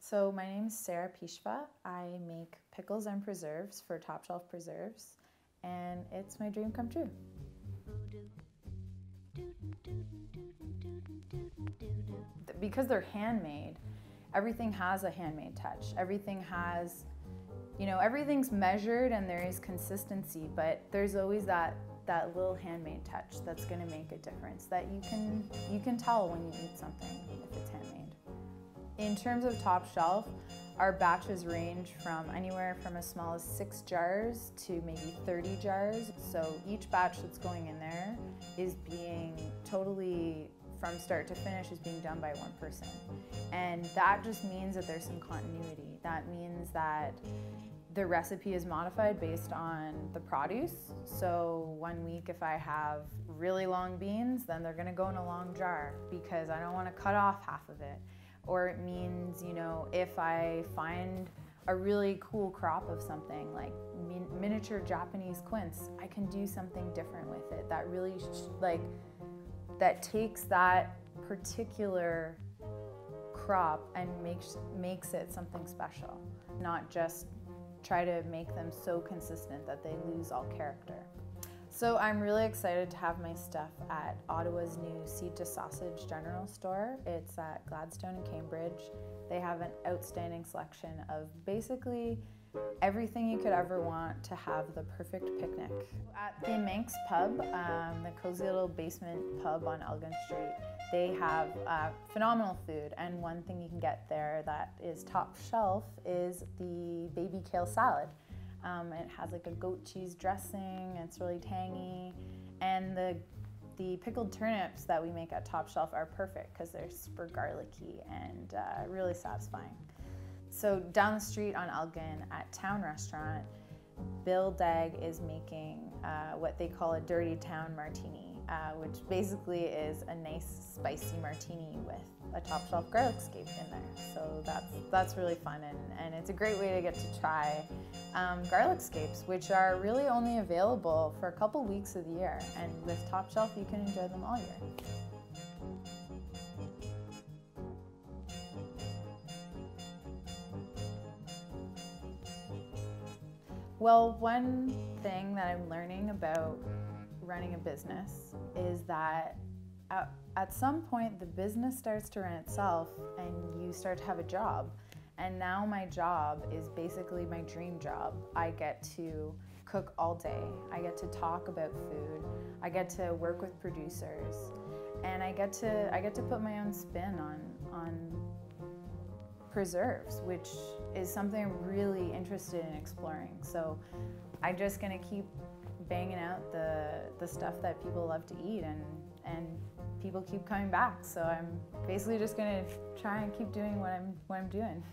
So my name is Sara Pishva. I make pickles and preserves for Top Shelf Preserves, and it's my dream come true. Because they're handmade, everything has a handmade touch. Everything has, everything's measured and there is consistency, but there's always that little handmade touch that's going to make a difference, that you can tell when you eat something if it's handmade. In terms of Top Shelf, our batches range from anywhere from as small as 6 jars to maybe 30 jars. So each batch that's going in there is being totally, from start to finish, is being done by one person. And that just means that there's some continuity. That means that the recipe is modified based on the produce. So one week if I have really long beans, then they're gonna go in a long jar because I don't wanna cut off half of it. Or it means, if I find a really cool crop of something like miniature Japanese quince, I can do something different with it that really that takes that particular crop and makes it something special, not just try to make them so consistent that they lose all character. So I'm really excited to have my stuff at Ottawa's new Seed to Sausage general store. It's at Gladstone in Cambridge. They have an outstanding selection of basically everything you could ever want to have the perfect picnic. At the Manx Pub, the cozy little basement pub on Elgin Street, they have phenomenal food, and one thing you can get there that is top shelf is the baby kale salad. It has like a goat cheese dressing, it's really tangy, and the pickled turnips that we make at Top Shelf are perfect because they're super garlicky and really satisfying. So down the street on Elgin at Town Restaurant, Bill Dagg is making what they call a Dirty Town Martini, which basically is a nice spicy martini with a Top Shelf garlic scape in there. So that's really fun, and it's a great way to get to try garlic scapes, which are really only available for a couple weeks of the year, and with Top Shelf you can enjoy them all year. Well, one thing that I'm learning about running a business is that at some point the business starts to run itself and you start to have a job. And now my job is basically my dream job. I get to cook all day. I get to talk about food. I get to work with producers, and I get to put my own spin on preserves, which is something I'm really interested in exploring. So I'm just gonna keep banging out the stuff that people love to eat, and people keep coming back. So I'm basically just gonna try and keep doing what I'm doing.